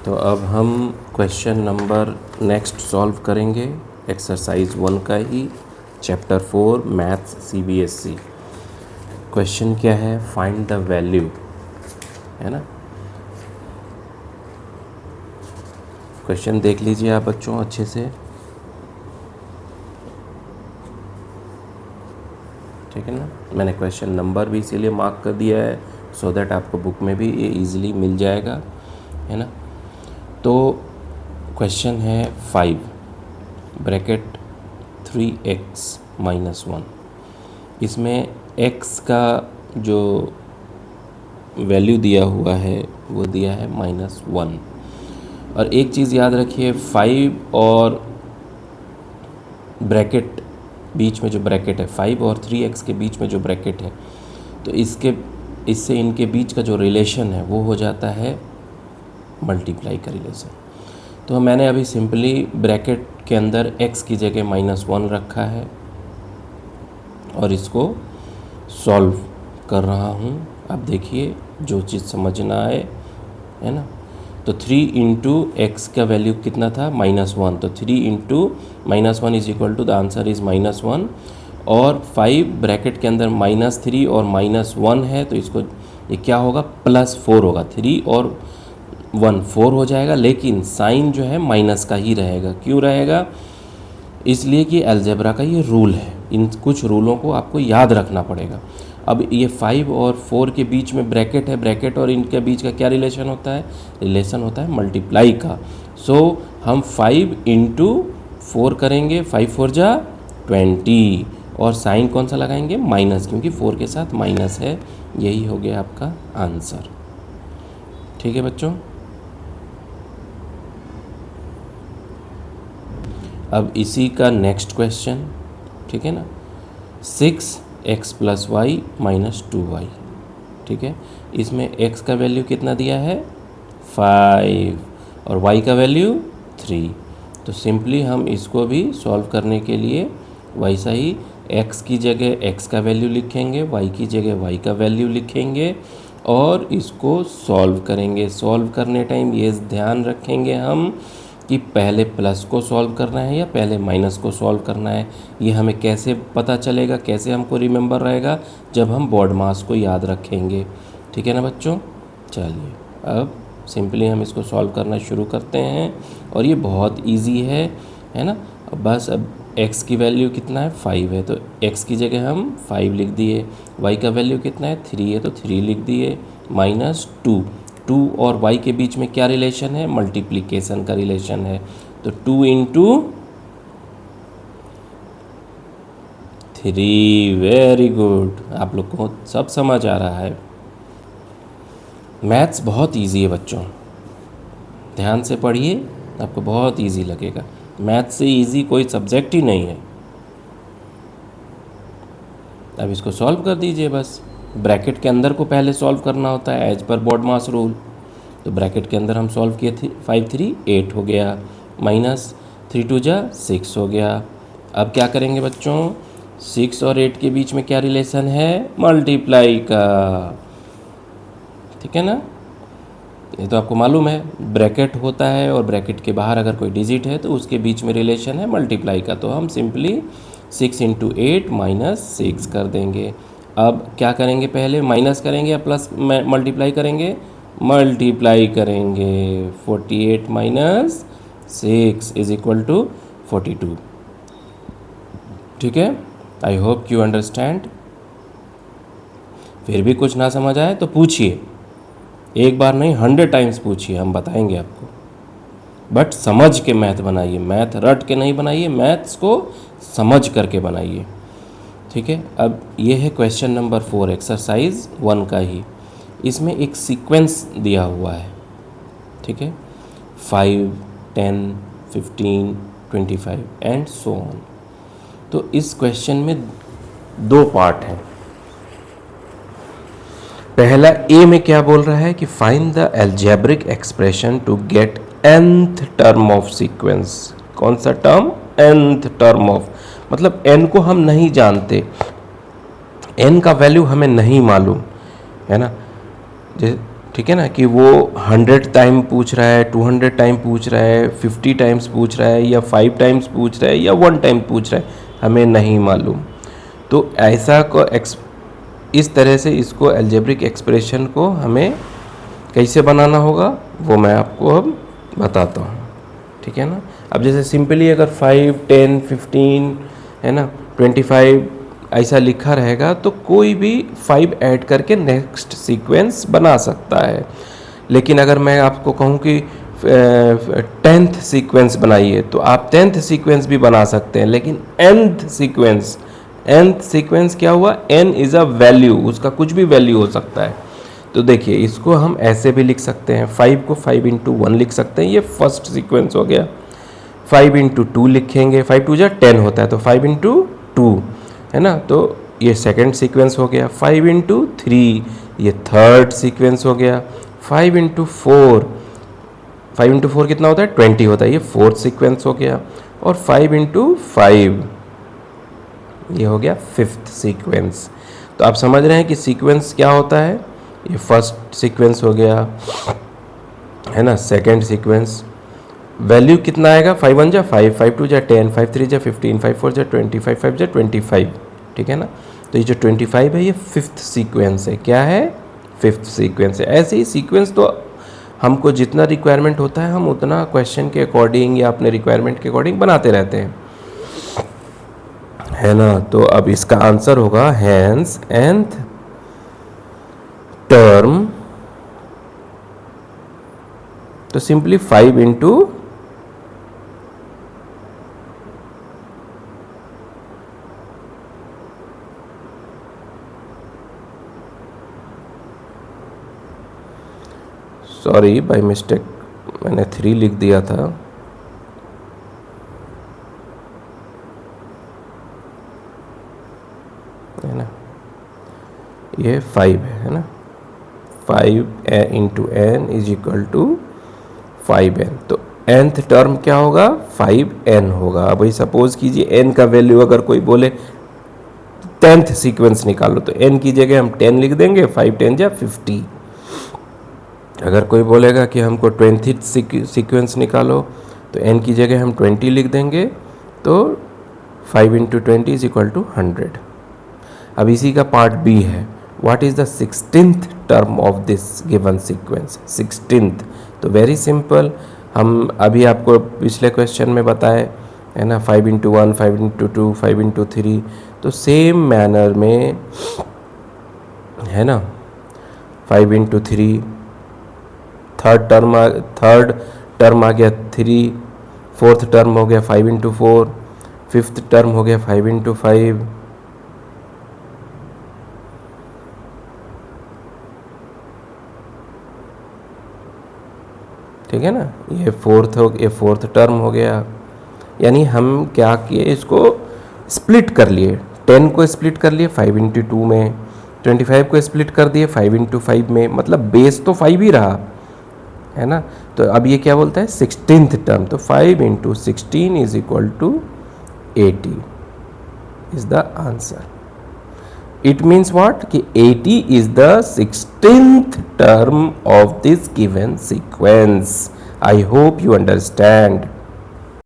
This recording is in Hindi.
तो अब हम क्वेश्चन नंबर नेक्स्ट सॉल्व करेंगे एक्सरसाइज 1 का ही, चैप्टर 4 मैथ्स CBSE। क्वेश्चन क्या है? फाइंड द वैल्यू, है ना। क्वेश्चन देख लीजिए आप बच्चों अच्छे से, ठीक है ना। मैंने क्वेश्चन नंबर भी इसीलिए मार्क कर दिया है सो दैट आपको बुक में भी ये इजीली मिल जाएगा, है ना। तो क्वेश्चन है 5 ब्रैकेट 3x - 1। इसमें x का जो वैल्यू दिया हुआ है वो दिया है -1। और एक चीज़ याद रखिए, 5 और ब्रैकेट बीच में जो ब्रैकेट है, 5 और 3x के बीच में जो ब्रैकेट है, तो इससे इनके बीच का जो रिलेशन है वो हो जाता है मल्टीप्लाई का रिलेशन। तो मैंने अभी सिंपली ब्रैकेट के अंदर x की जगह -1 रखा है और इसको सॉल्व कर रहा हूँ। अब देखिए जो चीज़ समझना आए, है ना। तो 3 इंटू एक्स का वैल्यू कितना था? -1। तो 3 into -1 is equal to the answer is -1। और 5 ब्रैकेट के अंदर -3 और -1 है, तो इसको ये क्या होगा? +4 होगा। 3 और 1 4 हो जाएगा, लेकिन साइन जो है माइनस का ही रहेगा। क्यों रहेगा? इसलिए कि अलजेब्रा का ये रूल है, इन कुछ रूलों को आपको याद रखना पड़ेगा। अब ये 5 और 4 के बीच में ब्रैकेट है, ब्रैकेट और इनके बीच का क्या रिलेशन होता है? रिलेशन होता है मल्टीप्लाई का। सो हम 5 इंटू 4 करेंगे, 5 4 जा 20, और साइन कौन सा लगाएंगे? माइनस, क्योंकि 4 के साथ माइनस है। यही हो गया आपका आंसर। ठीक है बच्चों। अब इसी का नेक्स्ट क्वेश्चन, ठीक है ना। 6x + y - 2y, ठीक है। इसमें x का वैल्यू कितना दिया है? 5 और y का वैल्यू 3। तो सिंपली हम इसको भी सॉल्व करने के लिए वैसा ही x की जगह x का वैल्यू लिखेंगे, y की जगह y का वैल्यू लिखेंगे और इसको सॉल्व करेंगे। सॉल्व करने टाइम ये ध्यान रखेंगे हम कि पहले प्लस को सॉल्व करना है या पहले माइनस को सॉल्व करना है। ये हमें कैसे पता चलेगा, कैसे हमको रिमेंबर रहेगा? जब हम बोर्ड मास को याद रखेंगे। ठीक है ना बच्चों। चलिए अब सिंपली हम इसको सॉल्व करना शुरू करते हैं, और ये बहुत इजी है ना। बस अब x की वैल्यू कितना है? 5 है, तो x की जगह हम 5 लिख दिए। y का वैल्यू कितना है? 3 है, तो 3 लिख दिए। -2 2 और y के बीच में क्या रिलेशन है? मल्टीप्लिकेशन का रिलेशन है। तो 2 इंटू 3, वेरी गुड। आप लोग को सब समझ आ रहा है। मैथ्स बहुत इजी है बच्चों, ध्यान से पढ़िए, आपको बहुत इजी लगेगा। मैथ्स से इजी कोई सब्जेक्ट ही नहीं है। अब इसको सॉल्व कर दीजिए बस। ब्रैकेट के अंदर को पहले सॉल्व करना होता है एज पर बोर्ड मास रूल। तो ब्रैकेट के अंदर हम सॉल्व किए थे, 5 3 8 हो गया, -3 2 जा 6 हो गया। अब क्या करेंगे बच्चों? 6 और 8 के बीच में क्या रिलेशन है? मल्टीप्लाई का। ठीक है ना। ये तो आपको मालूम है, ब्रैकेट होता है और ब्रैकेट के बाहर अगर कोई डिजिट है तो उसके बीच में रिलेशन है मल्टीप्लाई का। तो हम सिंपली 6 इंटू 8 -6 कर देंगे। अब क्या करेंगे? पहले माइनस करेंगे या प्लस मल्टीप्लाई करेंगे? मल्टीप्लाई करेंगे। 48 - 6 इज इक्वल टू 42। ठीक है। आई होप यू अंडरस्टैंड। फिर भी कुछ ना समझ आए तो पूछिए, एक बार नहीं 100 टाइम्स पूछिए, हम बताएंगे आपको। बट समझ के मैथ बनाइए, मैथ रट के नहीं बनाइए, मैथ्स को समझ करके बनाइए। ठीक है। अब ये है क्वेश्चन नंबर 4 एक्सरसाइज 1 का ही। इसमें एक सीक्वेंस दिया हुआ है, ठीक है। 5 10 15 25 एंड सो ऑन। तो इस क्वेश्चन में 2 पार्ट हैं। पहला ए में क्या बोल रहा है कि find the algebraic expression to get nth term of sequence. कौन सा टर्म? nth टर्म ऑफ, मतलब n को हम नहीं जानते, n का वैल्यू हमें नहीं मालूम, है ना। ठीक है ना, कि वो 100 टाइम पूछ रहा है, 200 टाइम पूछ रहा है, 50 टाइम्स पूछ रहा है, या 5 टाइम्स पूछ रहा है, या 1 टाइम पूछ रहा है, हमें नहीं मालूम। तो ऐसा को इस तरह से इसको अलजेब्रिक एक्सप्रेशन को हमें कैसे बनाना होगा वो मैं आपको अब बताता हूँ, ठीक है ना। अब जैसे सिंपली अगर 5, 10, 15 है ना 25 ऐसा लिखा रहेगा तो कोई भी 5 ऐड करके नेक्स्ट सीक्वेंस बना सकता है। लेकिन अगर मैं आपको कहूँ कि 10th सीक्वेंस बनाइए तो आप 10th सीक्वेंस भी बना सकते हैं, लेकिन nth सीक्वेंस क्या हुआ, n इज़ अ वैल्यू, उसका कुछ भी वैल्यू हो सकता है। तो देखिए इसको हम ऐसे भी लिख सकते हैं, 5 को 5 इंटू 1 लिख सकते हैं, ये फर्स्ट सीक्वेंस हो गया। 5 इंटू 2 लिखेंगे, 5 टू जा 10 होता है, तो 5 इंटू 2 है ना, तो ये सेकेंड सीक्वेंस हो गया। 5 इंटू 3 ये थर्ड सीक्वेंस हो गया। 5 इंटू 4 कितना होता है, 20 होता है, ये फोर्थ सीक्वेंस हो गया। और 5 इंटू 5 ये हो गया फिफ्थ सीक्वेंस। तो आप समझ रहे हैं कि सीक्वेंस क्या होता है, ये फर्स्ट सीक्वेंस हो गया है ना, सेकेंड सीक्वेंस वैल्यू कितना आएगा, 5 1 जा 5, 5 2 जा 10, 5 3 जा 15, 5 4 जा 20, 5 5 जा 25, ठीक है ना। तो ये जो 25 है ये फिफ्थ सीक्वेंस है, क्या है, फिफ्थ सीक्वेंस है। ऐसे ही सीक्वेंस तो हमको जितना रिक्वायरमेंट होता है हम उतना क्वेश्चन के अकॉर्डिंग या अपने रिक्वायरमेंट के अकॉर्डिंग बनाते रहते हैं, है ना। तो अब इसका आंसर होगा हैंस nth टर्म, तो simply 5 into sorry by mistake मैंने 3 लिख दिया था, है ना, ये 5 है ना, 5 into n is equal to 5n। तो nth टर्म क्या होगा, 5n होगा। अब वही सपोज कीजिए n का वैल्यू अगर कोई बोले 10th सीक्वेंस निकालो, तो n की जगह हम 10 लिख देंगे, 5 10 जा 50। अगर कोई बोलेगा कि हमको 20th सीक्वेंस निकालो, तो n की जगह हम 20 लिख देंगे, तो 5 इंटू 20 इज इक्वल टू 100। अब इसी का पार्ट बी है, what is the 16th term of this given sequence, 16th। तो वेरी सिंपल, हम अभी आपको पिछले क्वेश्चन में बताए है ना, 5 इंटू 1, 5 इंटू 2, 5 इंटू 3, तो सेम मैनर में है ना, 5 इंटू 3, थर्ड टर्म आ गया 3, फोर्थ टर्म हो गया 5 इंटू 4, फिफ्थ टर्म हो गया 5 इंटू 5, ठीक है ना, ये फोर्थ टर्म हो गया। यानी हम क्या किए, इसको स्प्लिट कर लिए, 10 को स्प्लिट कर लिए 5 इंटू 2 में, 25 को स्प्लिट कर दिए 5 इंटू 5 में, मतलब बेस तो 5 ही रहा है ना। तो अब ये क्या बोलता है, 16th टर्म, तो 5 into 16 is equal to 80 is the answer. It means what, कि 80 is the 16th term of this given sequence. I hope you understand.